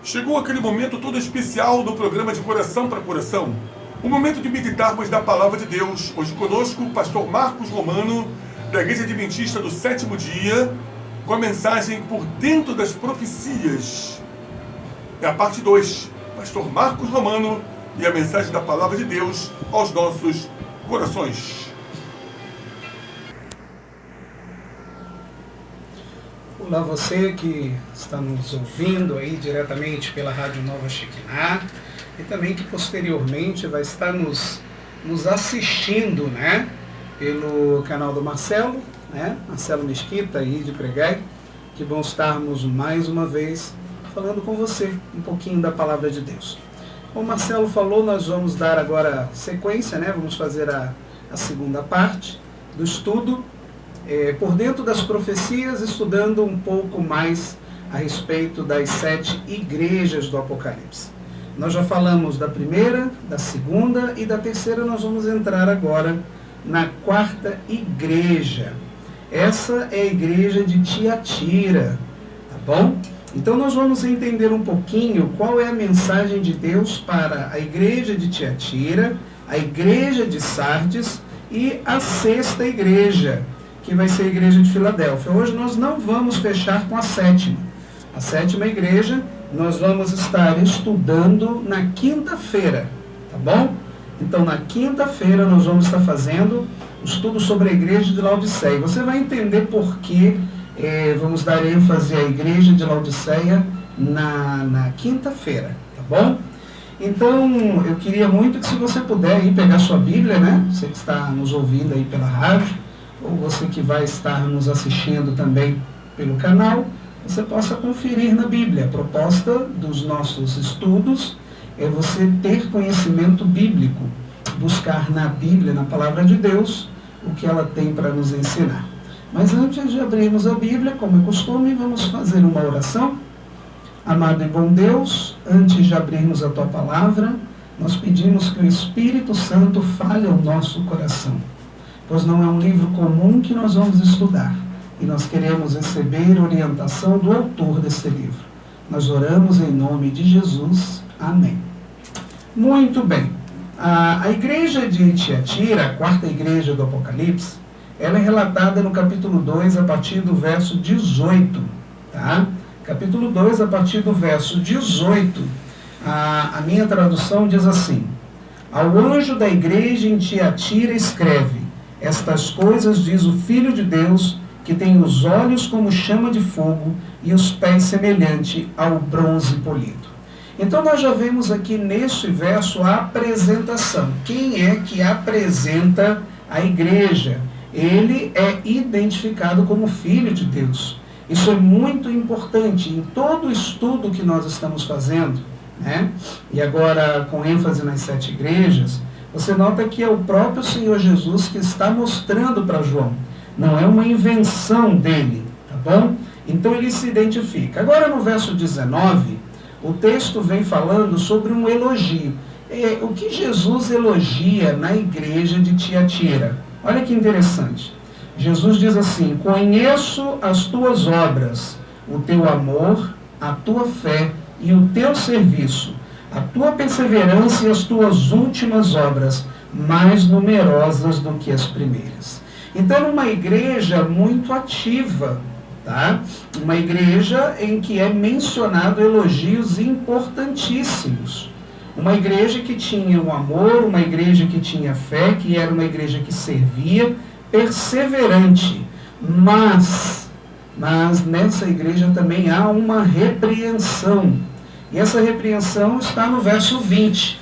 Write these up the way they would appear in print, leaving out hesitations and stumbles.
Chegou aquele momento todo especial do programa de Coração para Coração. O momento de meditarmos da Palavra de Deus. Hoje conosco o pastor Marcos Romano, da Igreja Adventista do Sétimo Dia, com a mensagem Por Dentro das Profecias. É a parte 2. Pastor Marcos Romano e a mensagem da Palavra de Deus aos nossos corações. Olá, você que está nos ouvindo aí diretamente pela Rádio Nova Shekinah e também que posteriormente vai estar nos assistindo, né, pelo canal do Marcelo, né, Marcelo Mesquita aí de Pregai. Que bom estarmos mais uma vez falando com você um pouquinho da Palavra de Deus. Como o Marcelo falou, nós vamos dar agora sequência, né, vamos fazer a segunda parte do estudo. Por dentro das profecias, estudando um pouco mais a respeito das 7 igrejas do Apocalipse. Nós já falamos da primeira, da segunda e da terceira. Nós vamos entrar agora na 4ª igreja. Essa é a igreja de Tiatira, tá bom? Então nós vamos entender um pouquinho qual é a mensagem de Deus para a igreja de Tiatira, a igreja de Sardes e a 6ª igreja, que vai ser a igreja de Filadélfia. Hoje nós não vamos fechar com a 7ª. A 7ª igreja nós vamos estar estudando na quinta-feira, tá bom? Então na quinta-feira nós vamos estar fazendo o estudo sobre a igreja de Laodiceia. Você vai entender por que vamos dar ênfase à igreja de Laodiceia na quinta-feira, tá bom? Então eu queria muito que, se você puder aí pegar sua Bíblia, né? Você que está nos ouvindo aí pela rádio, ou você que vai estar nos assistindo também pelo canal, você possa conferir na Bíblia. A proposta dos nossos estudos é você ter conhecimento bíblico, buscar na Bíblia, na Palavra de Deus, o que ela tem para nos ensinar. Mas antes de abrirmos a Bíblia, como é costume, vamos fazer uma oração. Amado e bom Deus, antes de abrirmos a Tua Palavra, nós pedimos que o Espírito Santo fale ao nosso coração, pois não é um livro comum que nós vamos estudar, e nós queremos receber orientação do autor desse livro. Nós oramos em nome de Jesus. Amém. Muito bem. A igreja de Tiatira, a 4ª igreja do Apocalipse, ela é relatada no capítulo 2, a partir do verso 18. Tá? Capítulo 2, a partir do verso 18, a minha tradução diz assim: Ao anjo da igreja em Tiatira escreve: Estas coisas diz o Filho de Deus, que tem os olhos como chama de fogo e os pés semelhante ao bronze polido. Então nós já vemos aqui neste verso a apresentação. Quem é que apresenta a igreja? Ele é identificado como Filho de Deus. Isso é muito importante em todo o estudo que nós estamos fazendo, né? E agora com ênfase nas 7 igrejas, você nota que é o próprio Senhor Jesus que está mostrando para João. Não é uma invenção dele, tá bom? Então ele se identifica. Agora no verso 19, o texto vem falando sobre um elogio. O que Jesus elogia na igreja de Tiatira? Olha que interessante. Jesus diz assim: Conheço as tuas obras, o teu amor, a tua fé e o teu serviço, a tua perseverança e as tuas últimas obras, mais numerosas do que as primeiras. Então, uma igreja muito ativa, tá? Uma igreja em que é mencionado elogios importantíssimos. Uma igreja que tinha um amor, uma igreja que tinha fé, que era uma igreja que servia, perseverante. Mas nessa igreja também há uma repreensão. E essa repreensão está no verso 20.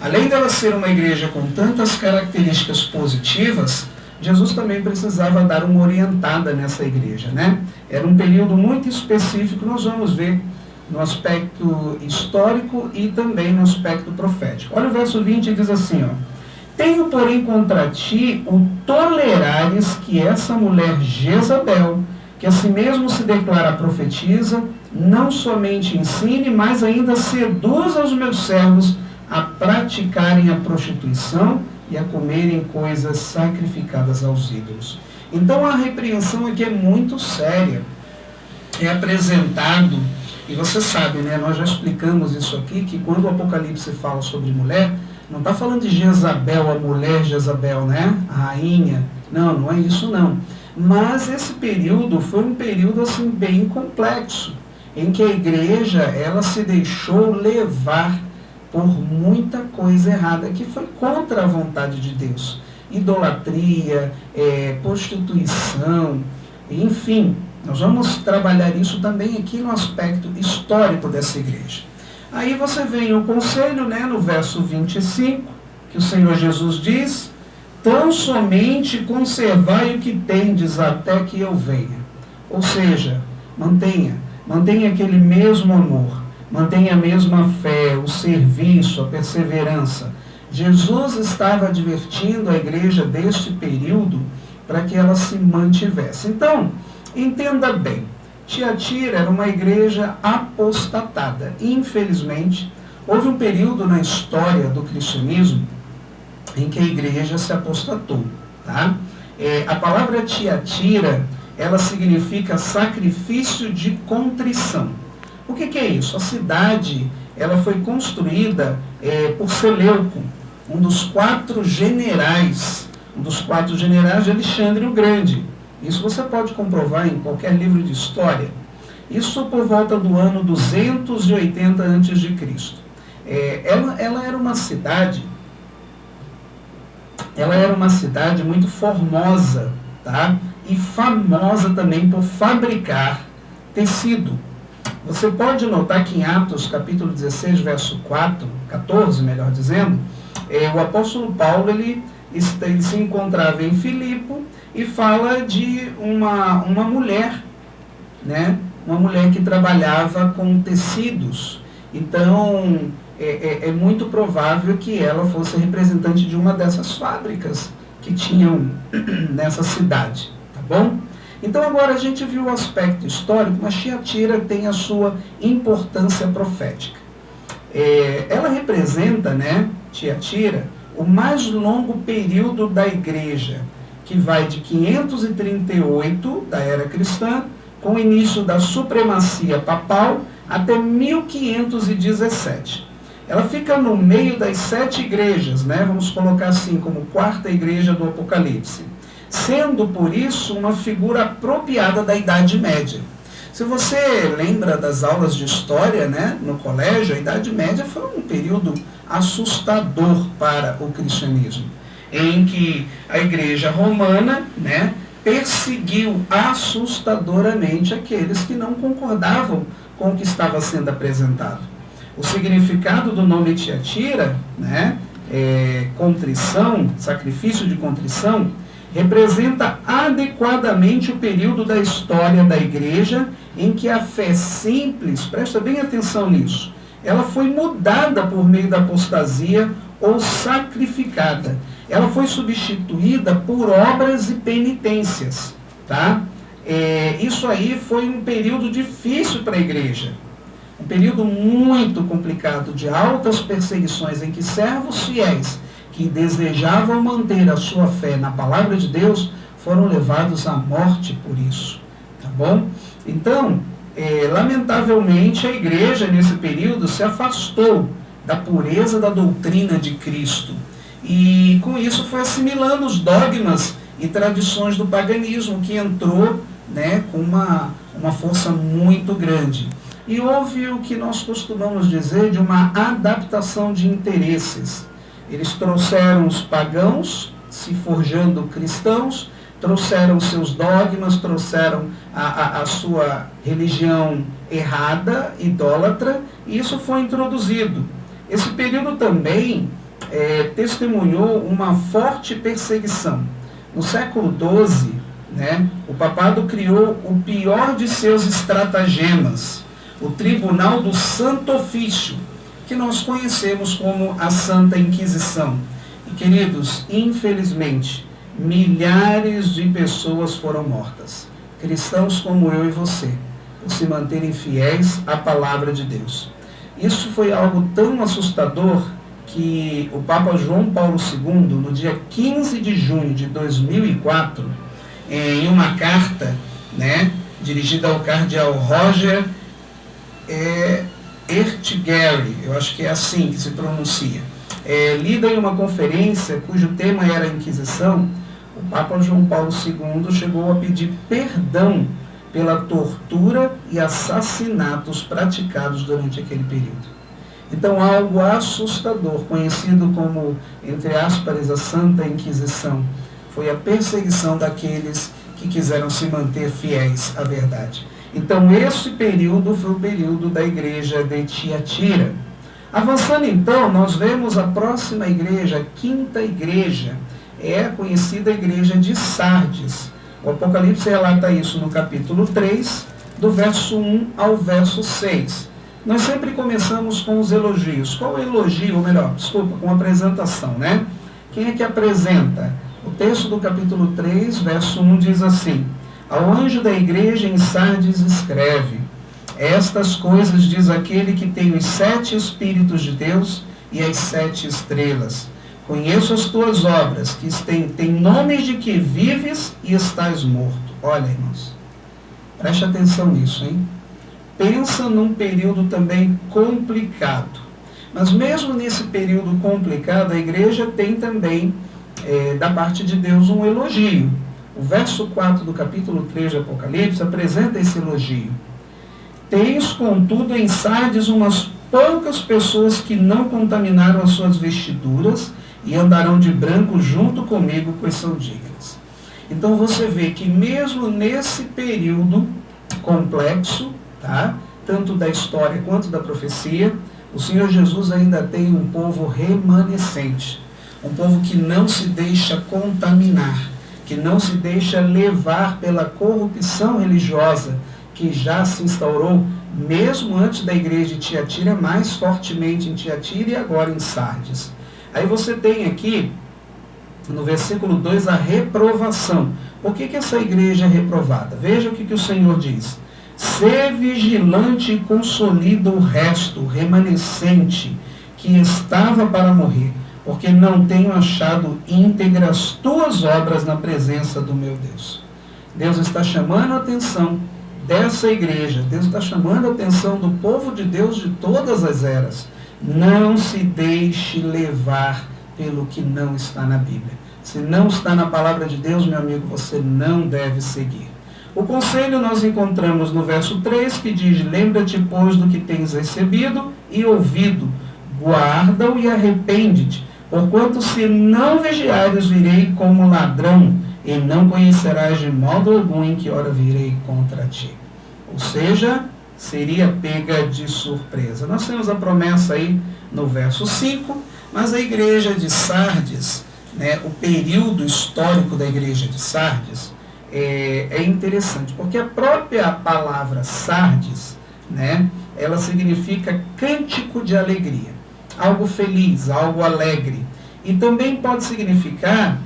Além dela ser uma igreja com tantas características positivas, Jesus também precisava dar uma orientada nessa igreja, né? Era um período muito específico, nós vamos ver no aspecto histórico e também no aspecto profético. Olha o verso 20, diz assim, ó: Tenho, porém, contra ti o tolerares que essa mulher Jezabel, que a si mesmo se declara profetiza, não somente ensine, mas ainda seduza os meus servos a praticarem a prostituição e a comerem coisas sacrificadas aos ídolos. Então a repreensão aqui é muito séria. É apresentado E você sabe, né, nós já explicamos isso aqui, que quando o Apocalipse fala sobre mulher, não está falando de Jezabel, a mulher Jezabel, né, a rainha. Não, não é isso não. Mas esse período foi um período assim bem complexo, em que a igreja ela se deixou levar por muita coisa errada, que foi contra a vontade de Deus. Idolatria, prostituição, enfim. Nós vamos trabalhar isso também aqui no aspecto histórico dessa igreja. Aí você vem o conselho, né, no verso 25, que o Senhor Jesus diz: tão somente conservai o que tendes até que eu venha. Ou seja, mantenha aquele mesmo amor, mantenha a mesma fé, o serviço, a perseverança. Jesus estava advertindo a igreja deste período para que ela se mantivesse. Então, entenda bem, Tiatira era uma igreja apostatada. Infelizmente, houve um período na história do cristianismo em que a igreja se apostatou. Tá? A palavra Tiatira, ela significa sacrifício de contrição. O que é isso? A cidade ela foi construída por Seleuco, um dos quatro generais de Alexandre o Grande. Isso você pode comprovar em qualquer livro de história. Isso por volta do ano 280 a.C. Ela era uma cidade muito formosa, tá? E famosa também por fabricar tecido. Você pode notar que em Atos capítulo 16, verso 14, melhor dizendo, o apóstolo Paulo ele se encontrava em Filipo e fala de uma mulher, né? Uma mulher que trabalhava com tecidos. Então, é muito provável que ela fosse representante de uma dessas fábricas que tinham nessa cidade, tá bom? Então agora a gente viu o aspecto histórico, mas Tiatira tem a sua importância profética. Ela representa, né, Tiatira, o mais longo período da igreja, que vai de 538 da era cristã, com o início da supremacia papal, até 1517. Ela fica no meio das 7 igrejas, né? Vamos colocar assim, como quarta igreja do Apocalipse, sendo por isso uma figura apropriada da Idade Média. Se você lembra das aulas de história, né, no colégio, a Idade Média foi um período assustador para o cristianismo, em que a igreja romana, né, perseguiu assustadoramente aqueles que não concordavam com o que estava sendo apresentado. O significado do nome Tiatira, né, contrição, sacrifício de contrição, representa adequadamente o período da história da igreja em que a fé simples, presta bem atenção nisso, ela foi mudada por meio da apostasia ou sacrificada. Ela foi substituída por obras e penitências. Tá? Isso aí foi um período difícil para a igreja. Um período muito complicado, de altas perseguições, em que servos fiéis que desejavam manter a sua fé na palavra de Deus foram levados à morte por isso. Tá bom? Então, lamentavelmente, a igreja nesse período se afastou da pureza da doutrina de Cristo. E com isso foi assimilando os dogmas e tradições do paganismo, que entrou, né, com uma força muito grande. E houve o que nós costumamos dizer de uma adaptação de interesses. Eles trouxeram os pagãos, se forjando cristãos, trouxeram seus dogmas, trouxeram a sua religião errada, idólatra, e isso foi introduzido. Esse período também testemunhou uma forte perseguição. No século XII, né, o papado criou o pior de seus estratagemas, o Tribunal do Santo Ofício, que nós conhecemos como a Santa Inquisição. E, queridos, infelizmente, milhares de pessoas foram mortas, cristãos como eu e você, por se manterem fiéis à palavra de Deus. Isso foi algo tão assustador que o Papa João Paulo II, no dia 15 de junho de 2004, em uma carta, né, dirigida ao cardeal Roger Ertigeri, eu acho que é assim que se pronuncia, lida em uma conferência cujo tema era a Inquisição. O Papa João Paulo II chegou a pedir perdão pela tortura e assassinatos praticados durante aquele período. Então, algo assustador, conhecido como, entre aspas, a Santa Inquisição, foi a perseguição daqueles que quiseram se manter fiéis à verdade. Então, esse período foi o período da igreja de Tiatira. Avançando então, nós vemos a próxima igreja, a quinta igreja, é a conhecida igreja de Sardes. O Apocalipse relata isso no capítulo 3, do verso 1 ao verso 6. Nós sempre começamos com os elogios. Qual é o elogio? Ou melhor, desculpa, com a apresentação, né? Quem é que apresenta? O texto do capítulo 3, verso 1 diz assim: ao anjo da igreja em Sardes escreve: estas coisas diz aquele que tem os 7 Espíritos de Deus e as 7 estrelas. Conheço as tuas obras, que tem nomes de que vives e estás morto. Olha, irmãos, preste atenção nisso, hein? Pensa num período também complicado. Mas mesmo nesse período complicado, a igreja tem também, da parte de Deus, um elogio. O verso 4 do capítulo 3 de Apocalipse apresenta esse elogio. Tens, contudo, em Sardes umas poucas pessoas que não contaminaram as suas vestiduras e andarão de branco junto comigo, pois são dignas. Então você vê que mesmo nesse período complexo, tá? Tanto da história quanto da profecia, o Senhor Jesus ainda tem um povo remanescente, um povo que não se deixa contaminar, que não se deixa levar pela corrupção religiosa que já se instaurou mesmo antes da igreja de Tiatira, mais fortemente em Tiatira e agora em Sardes. Aí você tem aqui, no versículo 2, a reprovação. Por que essa igreja é reprovada? Veja o que o Senhor diz. Sê vigilante e consolida o resto, o remanescente, que estava para morrer, porque não tenho achado íntegras as tuas obras na presença do meu Deus. Deus está chamando a atenção dessa igreja, Deus está chamando a atenção do povo de Deus de todas as eras. Não se deixe levar pelo que não está na Bíblia. Se não está na palavra de Deus, meu amigo, você não deve seguir. O conselho nós encontramos no verso 3, que diz: lembra-te, pois, do que tens recebido e ouvido, guarda-o e arrepende-te, porquanto se não vigiares, virei como ladrão, e não conhecerás de modo algum em que hora virei contra ti. Ou seja, seria pega de surpresa. Nós temos a promessa aí no verso 5, mas a igreja de Sardes, né, o período histórico da igreja de Sardes, é interessante, porque a própria palavra Sardes, né, ela significa cântico de alegria, algo feliz, algo alegre. E também pode significar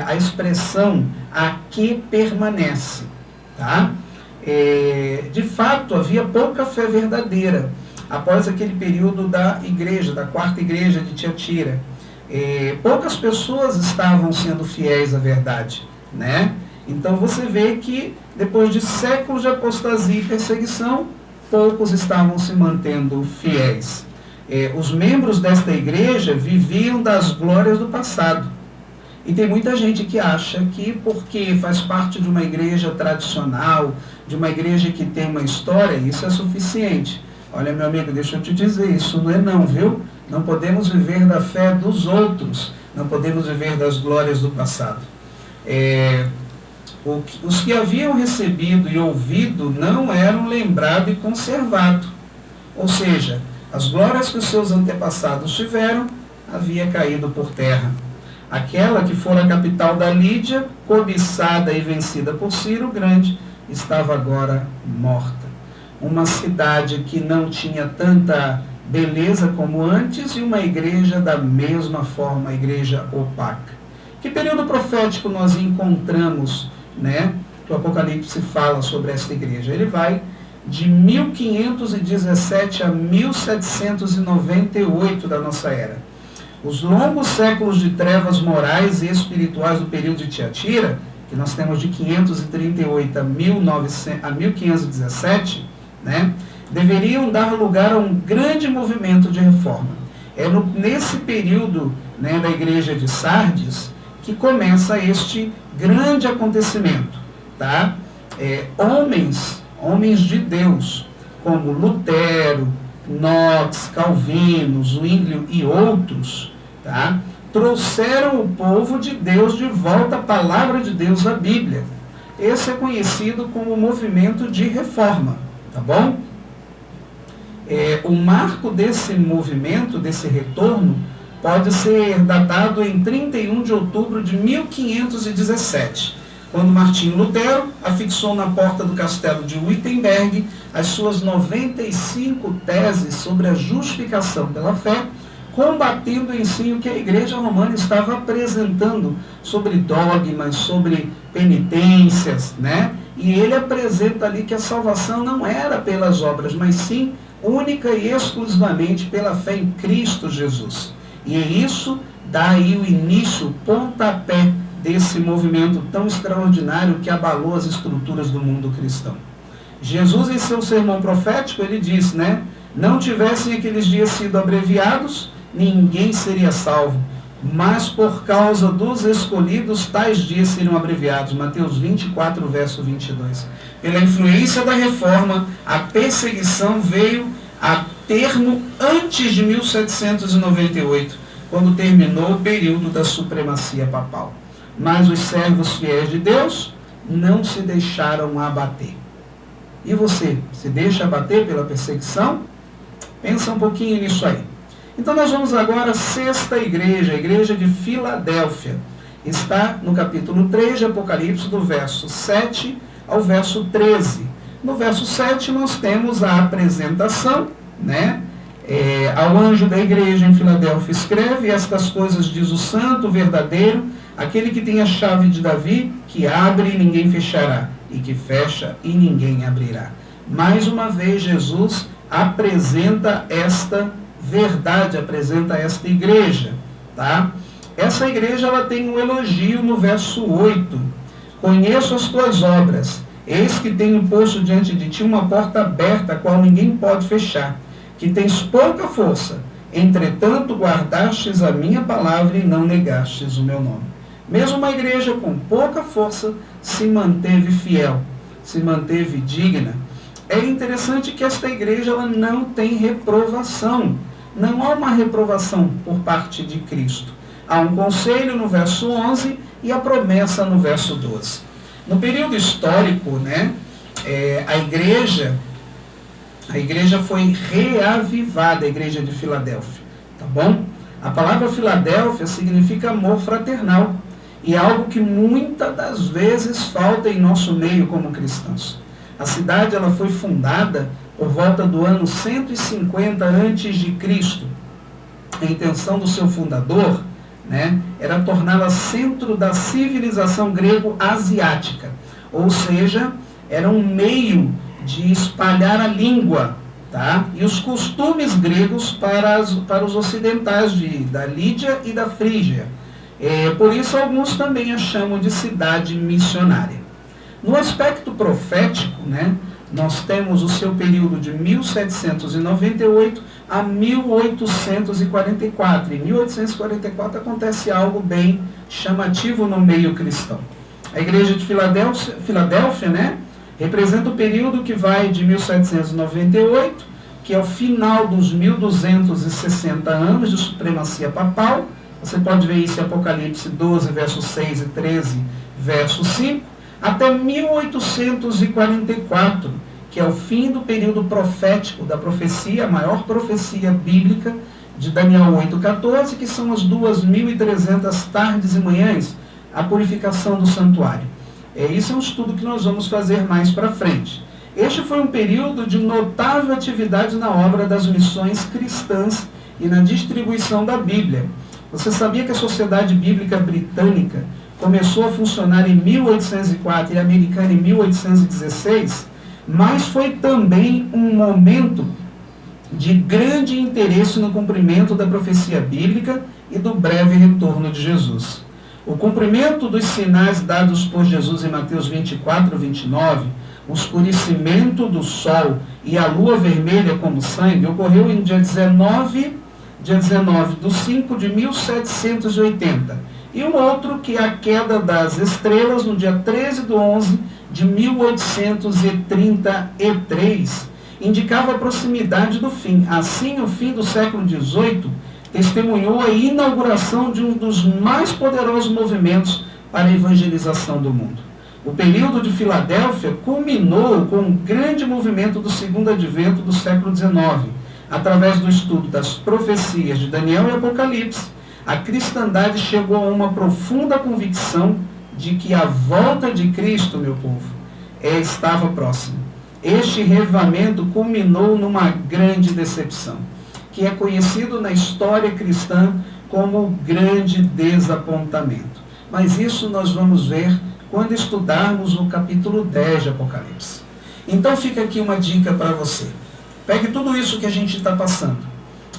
a expressão a que permanece, tá? De fato, havia pouca fé verdadeira após aquele período da igreja, da quarta igreja de Tiatira. Poucas pessoas estavam sendo fiéis à verdade, né? Então você vê que depois de séculos de apostasia e perseguição, poucos estavam se mantendo fiéis. Os membros desta igreja viviam das glórias do passado. E tem muita gente que acha que porque faz parte de uma igreja tradicional, de uma igreja que tem uma história, isso é suficiente. Olha, meu amigo, deixa eu te dizer, isso não é não, viu? Não podemos viver da fé dos outros, não podemos viver das glórias do passado. Os que haviam recebido e ouvido não eram lembrados e conservados. Ou seja, as glórias que os seus antepassados tiveram havia caído por terra. Aquela que fora a capital da Lídia, cobiçada e vencida por Ciro o Grande, estava agora morta. Uma cidade que não tinha tanta beleza como antes e uma igreja da mesma forma, uma igreja opaca. Que período profético nós encontramos, né, que o Apocalipse fala sobre essa igreja? Ele vai de 1517 a 1798 da nossa era. Os longos séculos de trevas morais e espirituais do período de Tiatira, que nós temos de 538 a 1517, né, deveriam dar lugar a um grande movimento de reforma. É nesse período, né, da igreja de Sardes que começa este grande acontecimento. Tá? Homens de Deus, como Lutero, Knox, Calvino, Zwinglio e outros, tá? Trouxeram o povo de Deus de volta à palavra de Deus, a Bíblia. Esse é conhecido como o movimento de reforma, tá bom? O marco desse movimento, desse retorno, pode ser datado em 31 de outubro de 1517, quando Martinho Lutero afixou na porta do castelo de Wittenberg as suas 95 teses sobre a justificação pela fé, combatendo em si o que a Igreja Romana estava apresentando sobre dogmas, sobre penitências, né? E ele apresenta ali que a salvação não era pelas obras, mas sim única e exclusivamente pela fé em Cristo Jesus. E isso dá aí o início, o pontapé desse movimento tão extraordinário que abalou as estruturas do mundo cristão. Jesus, em seu sermão profético, ele disse, né? Não tivessem aqueles dias sido abreviados, ninguém seria salvo, mas por causa dos escolhidos, tais dias seriam abreviados. Mateus 24, verso 22. Pela influência da reforma, a perseguição veio a termo antes de 1798, quando terminou o período da supremacia papal. Mas os servos fiéis de Deus não se deixaram abater. E você, se deixa abater pela perseguição? Pensa um pouquinho nisso aí. Então nós vamos agora à sexta igreja, a igreja de Filadélfia. Está no capítulo 3 de Apocalipse, do verso 7 ao verso 13. No verso 7 nós temos a apresentação, né? Ao anjo da igreja em Filadélfia escreve: estas coisas diz o santo, verdadeiro, aquele que tem a chave de Davi, que abre e ninguém fechará, e que fecha e ninguém abrirá. Mais uma vez Jesus apresenta esta verdade, apresenta esta igreja, tá? Essa igreja, ela tem um elogio no verso 8. Conheço as tuas obras, eis que tenho posto diante de ti uma porta aberta, a qual ninguém pode fechar, que tens pouca força, entretanto guardastes a minha palavra e não negastes o meu nome. Mesmo uma igreja com pouca força se manteve fiel, se manteve digna. É interessante que esta igreja, ela não tem reprovação. Não há uma reprovação por parte de Cristo. Há um conselho no verso 11 e a promessa no verso 12. No período histórico, né, a igreja foi reavivada, a igreja de Filadélfia, tá bom? A palavra Filadélfia significa amor fraternal, e é algo que muitas das vezes falta em nosso meio como cristãos. A cidade, ela foi fundada por volta do ano 150 a.C. A intenção do seu fundador, né, era torná-la centro da civilização grego-asiática. Ou seja, era um meio de espalhar a língua, tá, e os costumes gregos para os ocidentais da Lídia e da Frígia. Por isso, alguns também a chamam de cidade missionária. No aspecto profético, né, nós temos o seu período de 1798 a 1844. Em 1844 acontece algo bem chamativo no meio cristão. A igreja de Filadélfia, né, representa o período que vai de 1798, que é o final dos 1260 anos de supremacia papal. Você pode ver isso em Apocalipse 12, versos 6 e 13, verso 5, até 1844, que é o fim do período profético da profecia, a maior profecia bíblica de Daniel 8,14, que são as 2.300 tardes e manhãs, a purificação do santuário. Isso é um estudo que nós vamos fazer mais para frente. Este foi um período de notável atividade na obra das missões cristãs e na distribuição da Bíblia. Você sabia que a Sociedade Bíblica Britânica começou a funcionar em 1804 e a americana em 1816? Mas foi também um momento de grande interesse no cumprimento da profecia bíblica e do breve retorno de Jesus. O cumprimento dos sinais dados por Jesus em Mateus 24, 29, o escurecimento do sol e a lua vermelha como sangue, ocorreu em dia 19 de 5 de 1780. E um outro que é a queda das estrelas no dia 13 de 11 de 1833, indicava a proximidade do fim. Assim, o fim do século XVIII testemunhou a inauguração de um dos mais poderosos movimentos para a evangelização do mundo. O período de Filadélfia culminou com um grande movimento do segundo advento do século XIX. Através do estudo das profecias de Daniel e Apocalipse, a cristandade chegou a uma profunda convicção de que a volta de Cristo, meu povo, estava próxima. Este revivamento culminou numa grande decepção, que é conhecido na história cristã como o grande desapontamento. Mas isso nós vamos ver quando estudarmos o capítulo 10 de Apocalipse. Então fica aqui uma dica para você. Pegue tudo isso que a gente está passando.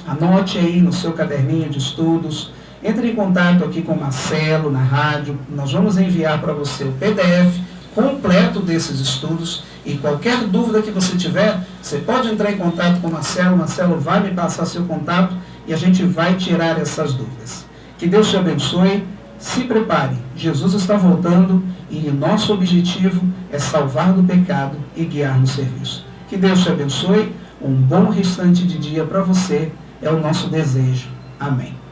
Anote aí no seu caderninho de estudos. Entre em contato aqui com o Marcelo na rádio. Nós vamos enviar para você o PDF completo desses estudos. E qualquer dúvida que você tiver, você pode entrar em contato com o Marcelo. O Marcelo vai me passar seu contato e a gente vai tirar essas dúvidas. Que Deus te abençoe. Se prepare. Jesus está voltando e nosso objetivo é salvar do pecado e guiar no serviço. Que Deus te abençoe. Um bom restante de dia para você é o nosso desejo. Amém.